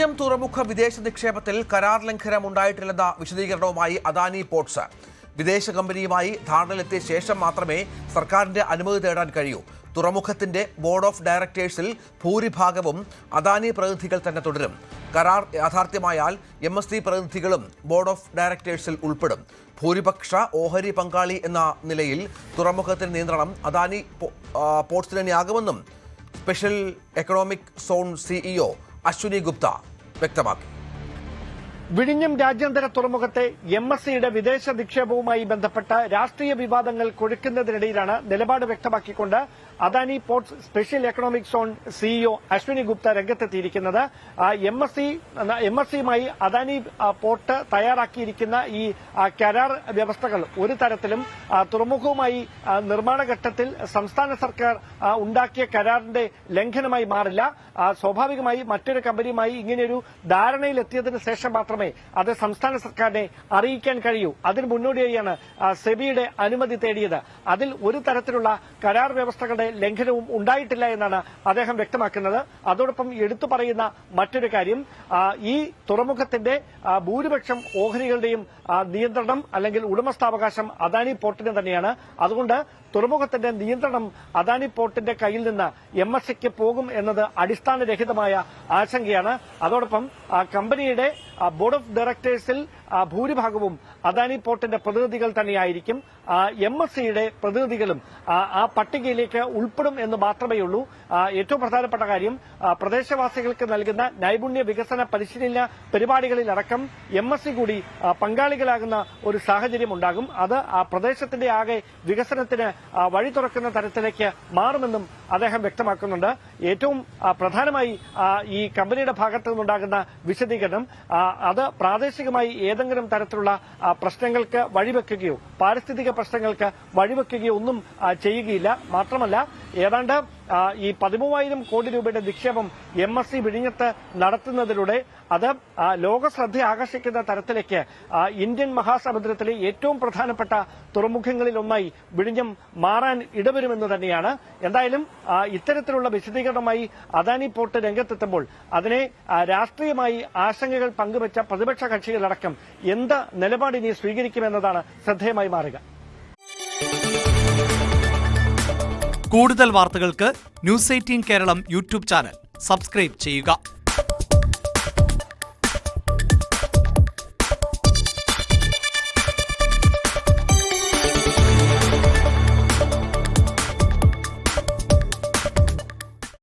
വിഴിഞ്ഞം തുറമുഖ വിദേശ നിക്ഷേപത്തിൽ കരാർ ലംഘനം ഉണ്ടായിട്ടില്ലെന്ന വിശദീകരണവുമായി അദാനി പോർട്സ്. വിദേശ കമ്പനിയുമായി ധാരണയിലെത്തിയ ശേഷം മാത്രമേ സർക്കാരിന്റെ അനുമതി തേടാൻ കഴിയൂ. തുറമുഖത്തിന്റെ ബോർഡ് ഓഫ് ഡയറക്ടേഴ്സിൽ ഭൂരിഭാഗവും അദാനി പ്രതിനിധികൾ തന്നെ തുടരും. കരാർ യാഥാർത്ഥ്യമായാൽ MSC പ്രതിനിധികളും ബോർഡ് ഓഫ് ഡയറക്ടേഴ്സിൽ ഉൾപ്പെടും. ഭൂരിപക്ഷ ഓഹരി പങ്കാളി എന്ന നിലയിൽ തുറമുഖത്തിന്റെ നിയന്ത്രണം അദാനി പോർട്സിന് തന്നെയാകുമെന്നും special economic zone CEO Ashwini Gupta വ്യക്തമാക്കി. വിഴിഞ്ഞം രാജ്യാന്തര തുറമുഖത്തെ MSCയുടെ വിദേശ നിക്ഷേപവുമായി ബന്ധപ്പെട്ട രാഷ്ട്രീയ വിവാദങ്ങൾ കൊഴുക്കുന്നതിനിടയിലാണ് നിലപാട് വ്യക്തമാക്കിക്കൊണ്ട് Adani ports special economic zone CEO Ashwini Gupta രംഗത്തെത്തിയിരിക്കുന്നത്. MSCയുമായി അദാനി പോർട്ട് തയ്യാറാക്കിയിരിക്കുന്ന ഈ കരാർ വ്യവസ്ഥകൾ ഒരു തരത്തിലും തുറമുഖവുമായി നിർമ്മാണ ഘട്ടത്തിൽ സംസ്ഥാന സർക്കാർ ഉണ്ടാക്കിയ കരാറിന്റെ ലംഘനമായി മാറില്ല. സ്വാഭാവികമായി മറ്റൊരു കമ്പനിയുമായി ഇങ്ങനെയൊരു ധാരണയിലെത്തിയതിനു ശേഷം മാത്രമേ അത് സംസ്ഥാന സർക്കാരിനെ അറിയിക്കാൻ കഴിയൂ. അതിന് മുന്നോടിയായാണ് സെബിയുടെ അനുമതി തേടിയത്. അതിൽ ഒരു തരത്തിലുള്ള കരാർ വ്യവസ്ഥകളുടെ ലംഘനവും ഉണ്ടായിട്ടില്ല എന്നാണ് അദ്ദേഹം വ്യക്തമാക്കുന്നത്. അതോടൊപ്പം എടുത്തു പറയുന്ന മറ്റൊരു കാര്യം, ഈ തുറമുഖത്തിന്റെ ഭൂരിപക്ഷം ഓഹരികളുടെയും നിയന്ത്രണം അല്ലെങ്കിൽ ഉടമസ്ഥാവകാശം അദാനി പോർട്ടിന് തന്നെയാണ്. അതുകൊണ്ട് തുറമുഖത്തിന്റെ നിയന്ത്രണം അദാനി പോർട്ടിന്റെ കയ്യിൽ നിന്ന് MSCക്ക് പോകും എന്നത് അടിസ്ഥാനരഹിതമായ ആശങ്കയാണ്. അതോടൊപ്പം കമ്പനിയുടെ ബോർഡ് ഓഫ് ഡയറക്ടേഴ്സിൽ ഭൂരിഭാഗവും അദാനി പോർട്ടിന്റെ പ്രതിനിധികൾ തന്നെയായിരിക്കും. MSCയുടെ പ്രതിനിധികളും ആ പട്ടികയിലേക്ക് ഉൾപ്പെടും എന്ന് മാത്രമേ ഉള്ളൂ. ഏറ്റവും പ്രധാനപ്പെട്ട കാര്യം, പ്രദേശവാസികൾക്ക് നൽകുന്ന നൈപുണ്യ വികസന പരിശീലന പരിപാടികളിലടക്കം MSC കൂടി പങ്കാളികളാകുന്ന ഒരു സാഹചര്യം ഉണ്ടാകും. അത് ആ പ്രദേശത്തിന്റെ ആകെ വികസനത്തിന് വഴി തുറക്കുന്ന തരത്തിലേക്ക് മാറുമെന്നും അദ്ദേഹം വ്യക്തമാക്കുന്നുണ്ട്. ഏറ്റവും പ്രധാനമായി ഈ കമ്പനിയുടെ ഭാഗത്തു നിന്നുണ്ടാകുന്ന വിശദീകരണം അത് പ്രാദേശികമായി ഏതെങ്കിലും തരത്തിലുള്ള പ്രശ്നങ്ങൾക്ക് വഴിവെക്കുകയോ പാരിസ്ഥിതിക പ്രശ്നങ്ങൾക്ക് വഴിവെക്കുകയോ ഒന്നും ചെയ്യുകയില്ല. മാത്രമല്ല, ഏതാണ്ട് ഈ 13,000 കോടി രൂപയുടെ നിക്ഷേപം MSC വിഴിഞ്ഞത്ത് നടത്തുന്നതിലൂടെ അത് ലോക ശ്രദ്ധ ആകർഷിക്കുന്ന തരത്തിലേക്ക് ഇന്ത്യൻ മഹാസമുദ്രത്തിലെ ഏറ്റവും പ്രധാനപ്പെട്ട തുറമുഖങ്ങളിൽ ഒന്നായി വിഴിഞ്ഞം മാറാൻ ഇടവരുമെന്ന് തന്നെയാണ്. എന്തായാലും ഇത്തരത്തിലുള്ള വിശദീകരണമായി അദാനി പോർട്ട് രംഗത്തെത്തുമ്പോൾ അതിനെ രാഷ്ട്രീയമായി ആശങ്കകൾ പങ്കുവച്ച പ്രതിപക്ഷ കക്ഷികളടക്കം എന്ത് നിലപാടിനി സ്വീകരിക്കുമെന്നതാണ് ശ്രദ്ധേയമായി മാറുക. കൂടുതൽ വാർത്തകൾക്ക് News 18 Keralam YouTube channel subscribe ചെയ്യുക.